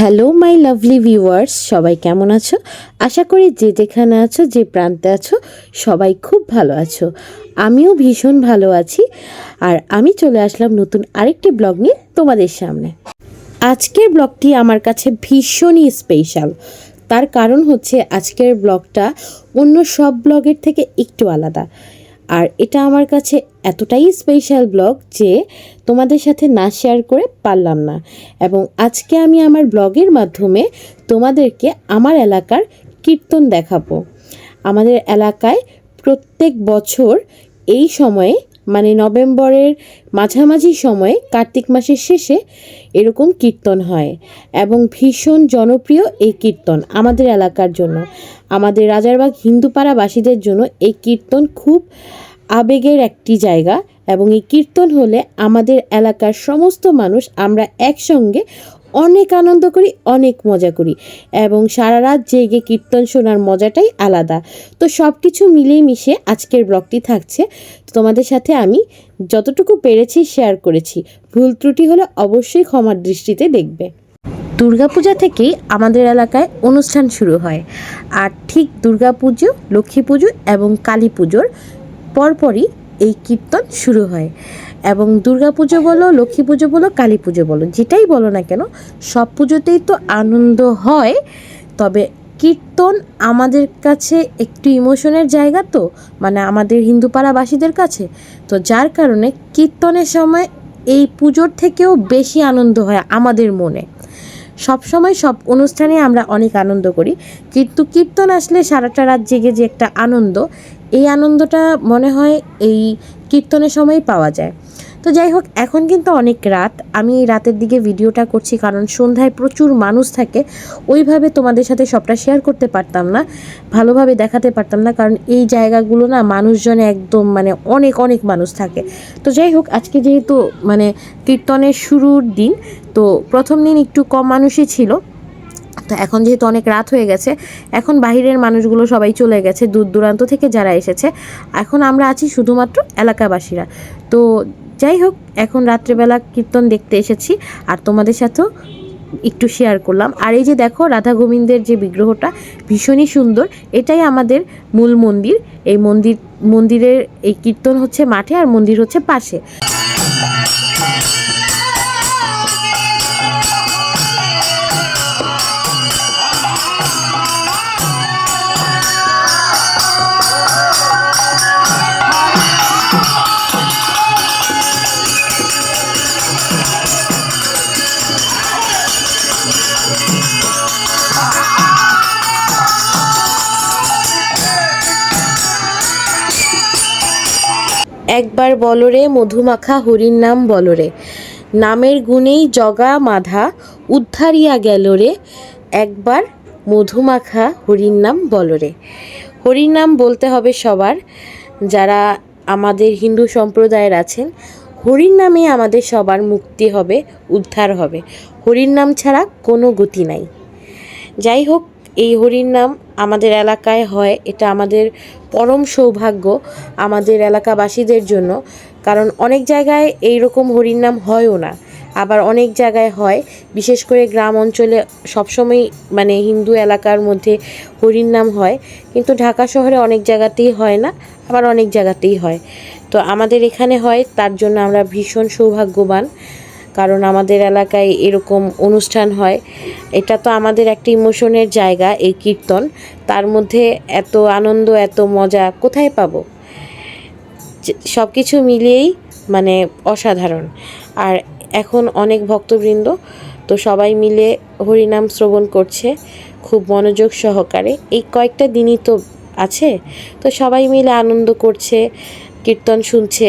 Hello my lovely viewers, সবাই কেমন আছো? আশা করি যে যেখানে আছো, যে প্রান্তে আছো, সবাই খুব ভালো আছো। আমিও ভীষণ ভালো আছি। আর আমি চলে আসলাম নতুন আরেকটি ব্লগ নিয়ে তোমাদের সামনে। আজকের ব্লগটি আমার কাছে ভীষণই স্পেশাল। তার কারণ হচ্ছে আজকের ব্লগটা অন্য সব ব্লগের থেকে একটু আলাদা। আর এটা আমার কাছে এতটাই স্পেশাল ব্লগ যে তোমাদের সাথে না শেয়ার করে পারলাম না। এবং আজকে আমি আমার ব্লগের মাধ্যমে তোমাদেরকে আমার এলাকার কীর্তন দেখাবো। আমাদের এলাকায় প্রত্যেক বছর এই সময়ে, মানে নভেম্বরের মাঝামাঝি সময়ে, কার্তিক মাসের শেষে এরকম কীর্তন হয় এবং ভীষণ জনপ্রিয় এই কীর্তন আমাদের এলাকার জন্য। আমাদের রাজারবাগ হিন্দুপাড়াবাসীদের জন্য এই কীর্তন খুব আবেগের একটি জায়গা এবং এই কীর্তন হলে আমাদের এলাকার সমস্ত মানুষ আমরা একসঙ্গে অনেক আনন্দ করি, অনেক মজা করি এবং সারা রাত জেগে কীর্তন শোনার মজাটাই আলাদা। তো সব কিছু মিলিয়ে মিশে আজকের ব্লগটি থাকছে। তোমাদের সাথে আমি যতটুকু পেরেছি শেয়ার করেছি। ভুল ত্রুটি হলে অবশ্যই ক্ষমার দৃষ্টিতে দেখবে। দুর্গাপূজা থেকেই আমাদের এলাকায় অনুষ্ঠান শুরু হয়। আর ঠিক দুর্গাপুজো, লক্ষ্মী পুজো এবং কালী পুজোর পরপরই এই কীর্তন শুরু হয়। এবং দুর্গাপুজো বলো, লক্ষ্মী পুজো বলো, কালী পুজো বলো, যেটাই বলো না কেন, সব পুজোতেই তো আনন্দ হয়। তবে কীর্তন আমাদের কাছে একটু ইমোশনের জায়গা, তো মানে আমাদের হিন্দুপাড়াবাসীদের কাছে। তো যার কারণে কীর্তনের সময় এই পুজোর থেকেও বেশি আনন্দ হয় আমাদের মনে। সব সময় সব অনুষ্ঠানে আমরা অনেক আনন্দ করি, কিন্তু কীর্তন আসলে সারাটা রাত জেগে যে একটা আনন্দ, এই আনন্দটা মনে হয় এই কীর্তনের সময়ই পাওয়া যায়। তো যাই হোক, এখন কিন্তু অনেক রাত। আমি রাতের দিকে ভিডিওটা করছি কারণ সন্ধ্যায় প্রচুর মানুষ থাকে। ওইভাবে তোমাদের সাথে সবটা শেয়ার করতে পারতাম না, ভালোভাবে দেখাতে পারতাম না, কারণ এই জায়গাগুলো না মানুষজনে একদম মানে অনেক অনেক মানুষ থাকে। তো যাই হোক, আজকে যেহেতু মানে কীর্তনের শুরুর দিন, তো প্রথম দিন একটু কম মানুষই ছিল। তো এখন যেহেতু অনেক রাত হয়ে গেছে, এখন বাহিরের মানুষগুলো সবাই চলে গেছে, দূর দূরান্ত থেকে যারা এসেছে। এখন আমরা আছি শুধুমাত্র এলাকাবাসীরা। তো যাই হোক, এখন রাত্রেবেলা কীর্তন দেখতে এসেছি আর তোমাদের সাথেও একটু শেয়ার করলাম। আর এই যে দেখো, রাধা গোবিন্দের যে বিগ্রহটা ভীষণই সুন্দর, এটাই আমাদের মূল মন্দির। এই মন্দিরের এই কীর্তন হচ্ছে মাঠে আর মন্দির হচ্ছে পাশে। একবার বলরে মধুমাখা হরির নাম বলরে, নামের গুণেই জগা মাধা উদ্ধারিয়া গেল রে। একবার মধুমাখা হরির নাম বলরে। হরির নাম বলতে হবে সবার, যারা আমাদের হিন্দু সম্প্রদায়ের আছেন। হরির নামে আমাদের সবার মুক্তি হবে, উদ্ধার হবে। হরির নাম ছাড়া কোনো গতি নাই। যাই হোক, এই হরির নাম আমাদের এলাকায় হয়, এটা আমাদের পরম সৌভাগ্য আমাদের এলাকাবাসীদের জন্য। কারণ অনেক জায়গায় এই রকম হরির নাম হয়ও না, আবার অনেক জায়গায় হয়। বিশেষ করে গ্রাম অঞ্চলে সবসময় মানে হিন্দু এলাকার মধ্যে হরির নাম হয়, কিন্তু ঢাকা শহরে অনেক জায়গাতেই হয় না, আবার অনেক জায়গাতেই হয়। তো আমাদের এখানে হয়, তার জন্য আমরা ভীষণ সৌভাগ্যবান, কারণ আমাদের এলাকায় এরকম অনুষ্ঠান হয়। এটা তো আমাদের একটা ইমোশনের জায়গা, এই কীর্তন। তার মধ্যে এত আনন্দ, এত মজা কোথায় পাবো? সব কিছু মিলিয়েই মানে অসাধারণ। আর এখন অনেক ভক্তবৃন্দ তো সবাই মিলে হরিনাম শ্রবণ করছে খুব মনোযোগ সহকারে। এই কয়েকটা দিনই তো আছে, তো সবাই মিলে আনন্দ করছে, কীর্তন শুনছে।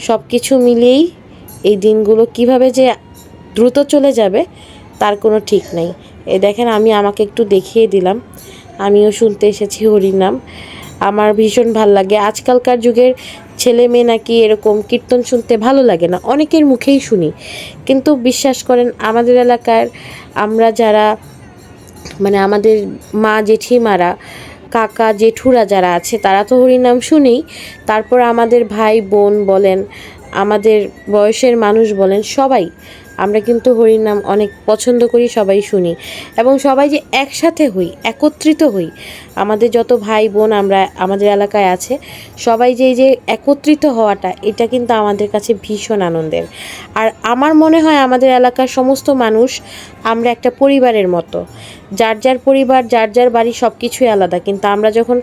সব কিছু মিলিয়েই এই দিনগুলো কিভাবে যে দ্রুত চলে যাবে তার কোনো ঠিক নেই। এই দেখেন, আমি আমাকে একটু দেখিয়ে দিলাম, আমিও শুনতে এসেছি হরিনাম। আমার ভীষণ ভাল লাগে। আজকালকার যুগের ছেলে মেয়ে নাকি এরকম কীর্তন শুনতে ভালো লাগে না, অনেকের মুখেই শুনি। কিন্তু বিশ্বাস করেন, আমাদের এলাকার আমরা যারা মানে আমাদের মা জেঠিমারা, কাকা জেঠুরা যারা আছে, তারা তো হরিনাম শুনেই। তারপর আমাদের ভাই বোন বলেন, আমাদের বয়সের মানুষ বলেন, সবাই আমরা কিন্তু হরিনাম অনেক পছন্দ করি, সবাই শুনি এবং সবাই যে একসাথে হই, একত্রিত হই, আমাদের যত ভাই বোন আমরা আমাদের এলাকায় আছে সবাই যে এই যে একত্রিত হওয়াটা, এটা কিন্তু আমাদের কাছে ভীষণ আনন্দের। আর আমার মনে হয় আমাদের এলাকার সমস্ত মানুষ আমরা একটা পরিবারের মতো, যার যার পরিবার, যার যার বাড়ি সব কিছুই আলাদা, কিন্তু আমরা যখন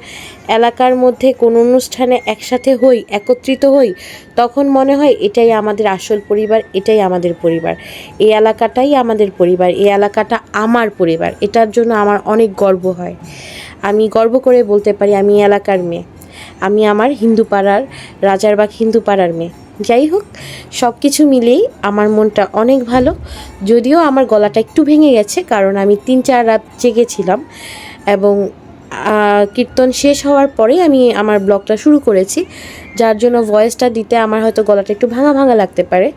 এলাকার মধ্যে কোনো অনুষ্ঠানে একসাথে হই, একত্রিত হই, তখন মনে হয় এটাই আমাদের আসল পরিবার, এটাই আমাদের পরিবার, এই এলাকাটাই আমাদের পরিবার, এই এলাকাটা আমার পরিবার। এটার জন্য আমার অনেক গর্ব হয়। আমি গর্ব করে বলতে পারি আমি এলাকার মেয়ে, আমি আমার হিন্দু পাড়ার, রাজারবাগ হিন্দু পাড়ার মেয়ে। যাই হোক, সব কিছু মিলেই আমার মনটা অনেক ভালো। যদিও আমার গলাটা একটু ভেঙে গেছে, কারণ আমি 3-4 রাত জেগেছিলাম এবং কীর্তন শেষ হওয়ার পরেই আমি আমার ব্লগটা শুরু করেছি, যার জন্য ভয়েসটা দিতে আমার হয়তো গলাটা একটু ভাঙা ভাঙা লাগতে পারে।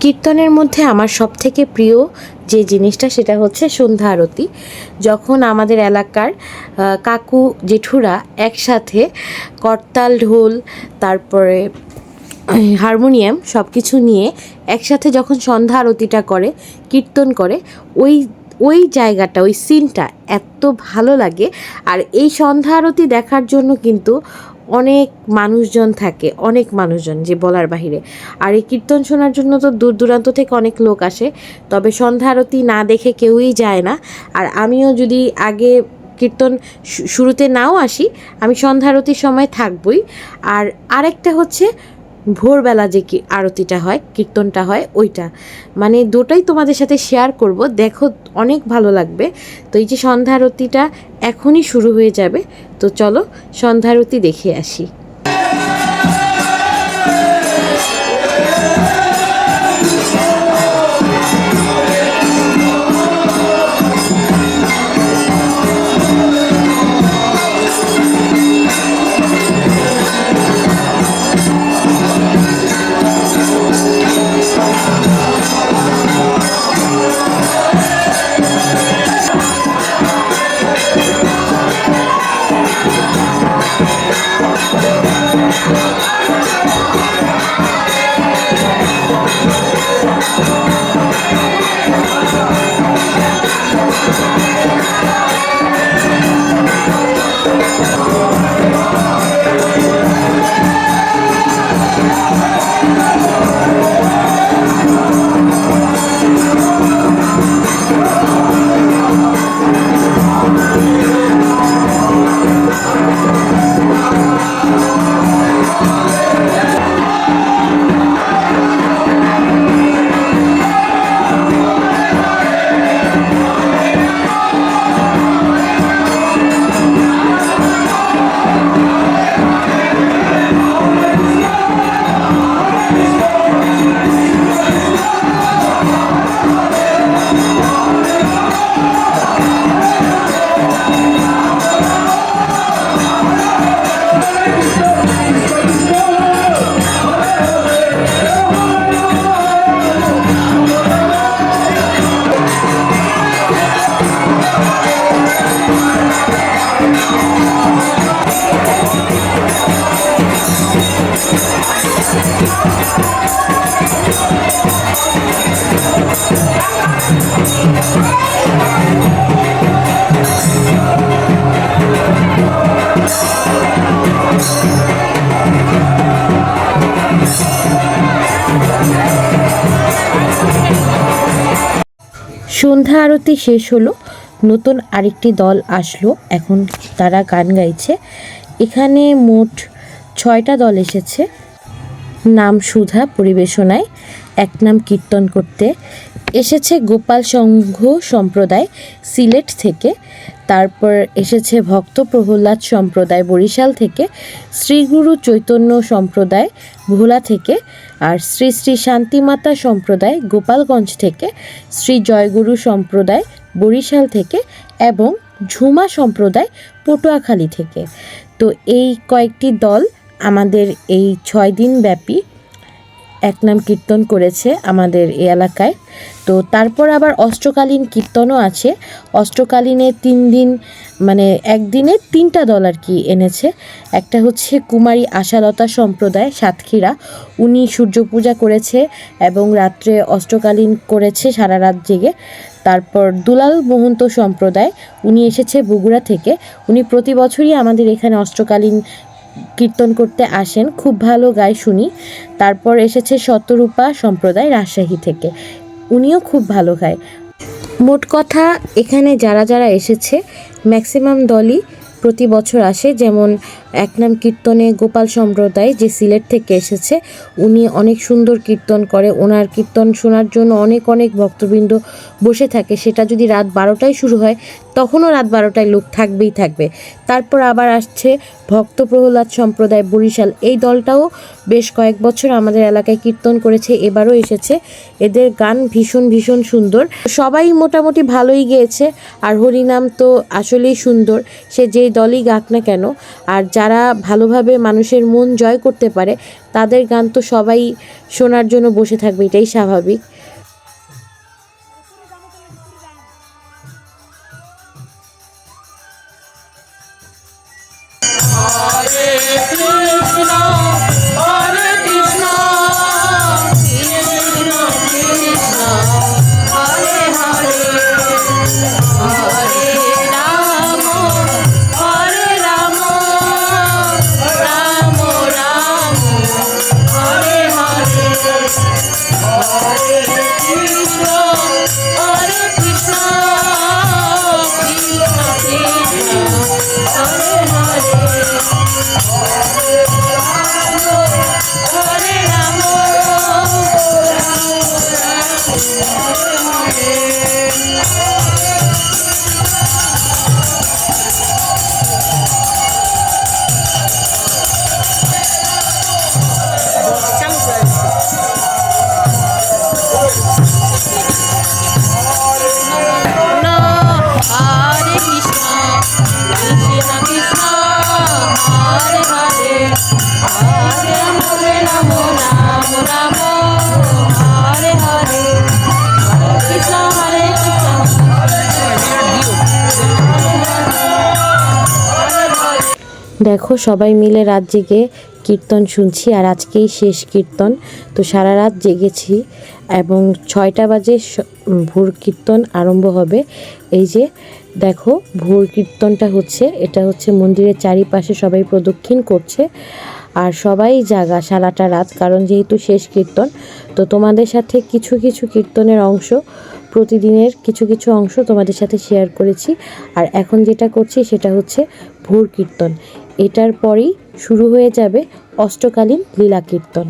কীর্তনের মধ্যে আমার সবথেকে প্রিয় যে জিনিসটা সেটা হচ্ছে সন্ধ্যা আরতি। যখন আমাদের এলাকার কাকু জেঠুরা একসাথে করতাল, ঢোল, তারপরে হারমোনিয়াম সব কিছু নিয়ে একসাথে যখন সন্ধ্যা আরতিটা করে, কীর্তন করে, ওই ওই জায়গাটা, ওই সিনটা এত ভালো লাগে। আর এই সন্ধ্যা আরতি দেখার জন্য কিন্তু অনেক মানুষজন থাকে, অনেক মানুষজন যে বলার বাহিরে। আর এই কীর্তন শোনার জন্য তো দূর দূরান্ত থেকে অনেক লোক আসে, তবে সন্ধ্যা আরতি না দেখে কেউই যায় না। আর আমিও যদি আগে কীর্তন শুরুতে নাও আসি, আমি সন্ধ্যা আরতির সময় থাকবই। আর আরেকটা হচ্ছে ভোরবেলা যে আরতিটা হয়, কীর্তনটা হয়, ওইটা মানে দুটোই তোমাদের সাথে শেয়ার করব, দেখো অনেক ভালো লাগবে। তো এই যে সন্ধ্যা আরতিটা এখনই শুরু হয়ে যাবে, তো চলো সন্ধ্যা আরতি দেখে আসি। সন্ধ্যা আরতি শেষ হলো, নতুন আরেকটি দল আসলো, এখন তারা গান গাইছে। এখানে মোট 6টা দল এসেছে। নাম সুধা পরিবেশনায়, এক নাম কীর্তন করতে এসেছে গোপাল সংঘ সম্প্রদায় সিলেট থেকে, তারপর এসেছে ভক্ত প্রহ্লাদ সম্প্রদায় বরিশাল থেকে, শ্রীগুরু চৈতন্য সম্প্রদায় ভোলা থেকে, আর শ্রী শ্রী শান্তিমাতা সম্প্রদায় গোপালগঞ্জ থেকে, শ্রী জয়গুরু সম্প্রদায় বরিশাল থেকে এবং ঝুমা সম্প্রদায় পটুয়াখালী থেকে। তো এই কয়েকটি দল আমাদের এই 6 দিন ব্যাপী এক নাম কীর্তন করেছে আমাদের এই এলাকায়। তো তারপর আবার অষ্টকালীন কীর্তনও আছে। অষ্টকালীনে 3 দিন, মানে একদিনে 3টা দল আর কি এনেছে। একটা হচ্ছে কুমারী আশালতা সম্প্রদায় সাতক্ষীরা, উনি সূর্য পূজা করেছে এবং রাত্রে অষ্টকালীন করেছে সারা রাত জেগে। তারপর দুলাল মহন্ত সম্প্রদায়, উনি এসেছে বগুড়া থেকে, উনি প্রতি বছরই আমাদের এখানে অষ্টকালীন কীর্তন করতে আসেন, খুব ভালো গায় শুনি। তারপর এসেছে শতরূপা সম্প্রদায় রাজশাহী থেকে, উনিও খুব ভালো গায়। মোট কথা এখানে যারা যারা এসেছে ম্যাক্সিমাম দলই প্রতি বছর আসে। যেমন এক নাম কীর্তনে গোপাল সম্প্রদায় যে সিলেট থেকে এসেছে, উনি অনেক সুন্দর কীর্তন করে। ওনার কীর্তন শোনার জন্য অনেক অনেক ভক্তবৃন্দ বসে থাকে। সেটা যদি রাত 12টায় শুরু হয় তখনও রাত 12টায় লোক থাকবেই থাকবে। তারপর আবার আসছে ভক্ত প্রহ্লাদ সম্প্রদায় বরিশাল, এই দলটাও বেশ কয়েক বছর আমাদের এলাকায় কীর্তন করেছে, এবারও এসেছে। এদের গান ভীষণ ভীষণ সুন্দর, সবাই মোটামুটি ভালোই গেয়েছে। আর হরিনাম তো আসলেই সুন্দর, সে যেই দলই গাক না কেন। আর যারা ভালোভাবে মানুষের মন জয় করতে পারে তাদের গান তো সবাই শোনার জন্য বসে থাকবে, এটাই স্বাভাবিক। দেখো সবাই মিলে রাত জেগে কীর্তন শুনছি, আর আজকেই শেষ কীর্তন। তো সারা রাত জেগেছি এবং 6টা বাজে ভোর কীর্তন আরম্ভ হবে। এই যে দেখো ভোর কীর্তনটা হচ্ছে, এটা হচ্ছে মন্দিরের চারিপাশে সবাই প্রদক্ষিণ করছে আর সবাই জাগা সারাটা রাত, কারণ যেহেতু শেষ কীর্তন। তো তোমাদের সাথে কিছু কিছু কীর্তনের অংশ, প্রতিদিনের কিছু কিছু অংশ তোমাদের সাথে শেয়ার করেছি। আর এখন যেটা করছি সেটা হচ্ছে ভোর কীর্তন। এটার পরেই শুরু হয়ে যাবে অষ্টকালীন লীলা কীর্তন।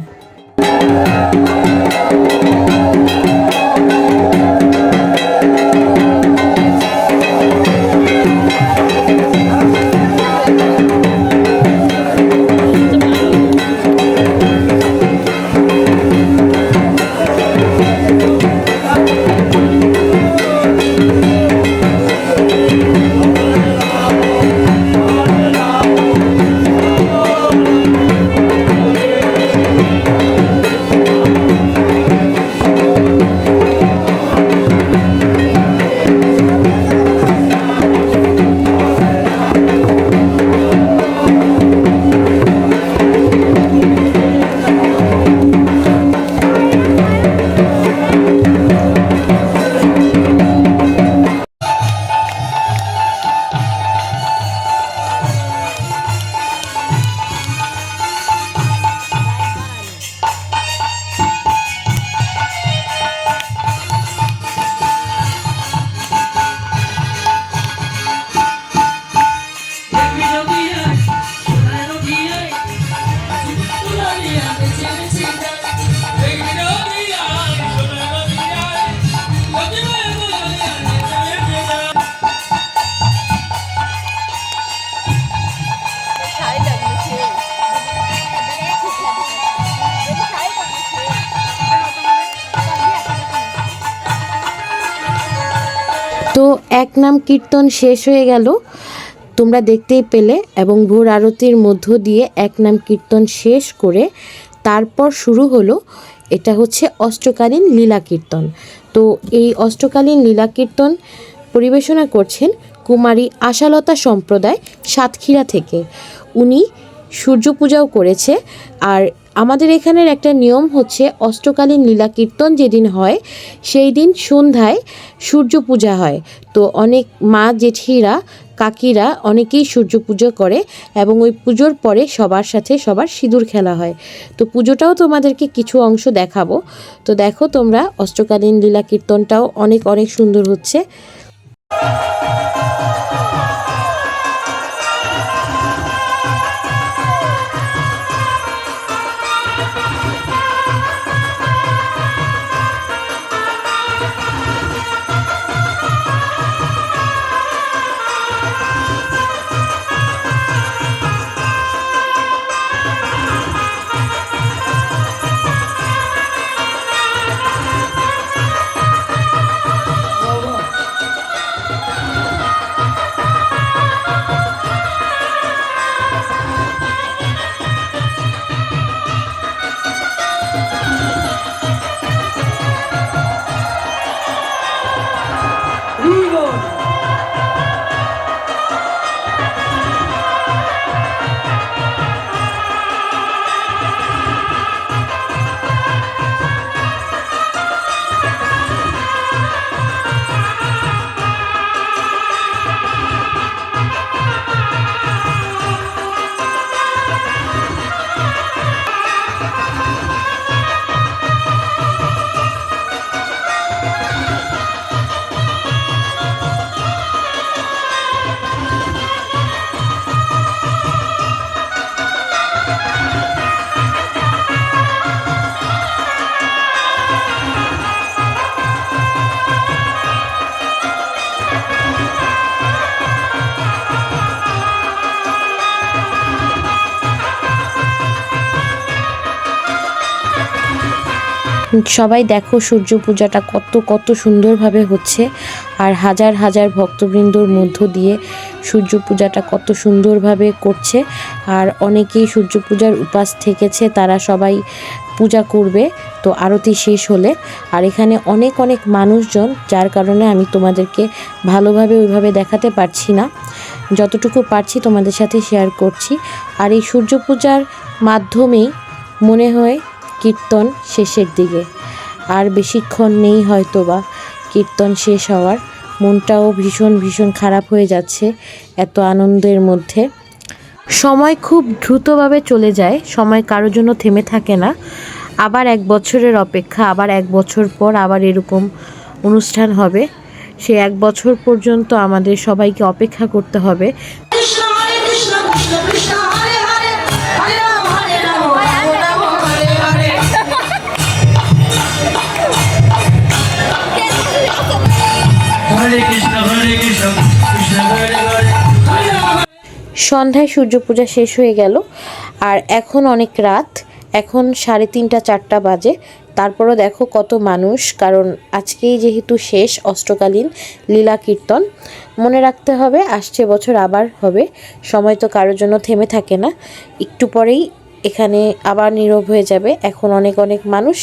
এক নাম কীর্তন শেষ হয়ে গেল, তোমরা দেখতেই পেলে, এবং ভোর আরতির মধ্য দিয়ে এক নাম কীর্তন শেষ করে তারপর শুরু হলো, এটা হচ্ছে অষ্টকালীন লীলা কীর্তন। তো এই অষ্টকালীন লীলা কীর্তন পরিবেশনা করছেন কুমারী আশালতা সম্প্রদায় সাতক্ষীরা থেকে। উনি সূর্য পূজাও করেছে। আর আমাদের এখানের একটা নিয়ম হচ্ছে, অষ্টকালীন লীলা কীর্তন যেদিন হয় সেই দিন সন্ধ্যায় সূর্য পূজা হয়। তো অনেক মা জেঠিরা কাকিরা অনেকেই সূর্য পুজো করে, এবং ওই পুজোর পরে সবার সাথে সবার সিঁদুর খেলা হয়। তো পুজোটাও তোমাদেরকে কিছু অংশ দেখাবো। তো দেখো তোমরা, অষ্টকালীন লীলা কীর্তনটাও অনেক অনেক সুন্দর হচ্ছে। সবাই দেখো সূর্য পূজাটা কত কত সুন্দরভাবে হচ্ছে, আর হাজার হাজার ভক্তবৃন্দর মধ্য দিয়ে সূর্য পূজাটা কত সুন্দরভাবে করছে। আর অনেকেই সূর্য পূজার উপাস থেকেছে, তারা সবাই পূজা করবে তো আরতি শেষ হলে। আর এখানে অনেক অনেক মানুষজন, যার কারণে আমি তোমাদেরকে ভালোভাবে ওইভাবে দেখাতে পারছি না, যতটুকু পারছি তোমাদের সাথে শেয়ার করছি। আর এই সূর্য পূজার মাধ্যমেই মনে হয় কীর্তন শেষের দিকে, আর বেশিক্ষণ নেই হয়তো বা কীর্তন শেষ হওয়ার। মনটাও ভীষণ ভীষণ খারাপ হয়ে যাচ্ছে এত আনন্দের মধ্যে। সময় খুব দ্রুতভাবে চলে যায়, সময় কারোর জন্য থেমে থাকে না। আবার 1 বছরের অপেক্ষা, আবার 1 বছর পর আবার এরকম অনুষ্ঠান হবে। সে 1 বছর পর্যন্ত আমাদের সবাইকে অপেক্ষা করতে হবে। সন্ধ্যায় সূর্য পূজা শেষ হয়ে গেল, আর এখন অনেক রাত, এখন 3:30 4টা বাজে। তারপরও দেখো কত মানুষ, কারণ আজকেই যেহেতু শেষ অষ্টকালীন লীলা কীর্তন। মনে রাখতে হবে আসছে বছর আবার হবে, সময় তো কারোর জন্য থেমে থাকে না। একটু পরেই এখানে আবার নীরব হয়ে যাবে। এখন অনেক অনেক মানুষ,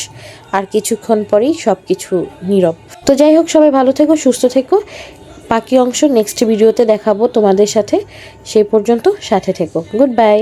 আর কিছুক্ষণ পরেই সব কিছু নীরব। তো যাই হোক, সবাই ভালো থেকো, সুস্থ থেকো। বাকি অংশ নেক্সট ভিডিওতে দেখাবো তোমাদের সাথে। সেই পর্যন্ত সাথে থেকো। Good bye.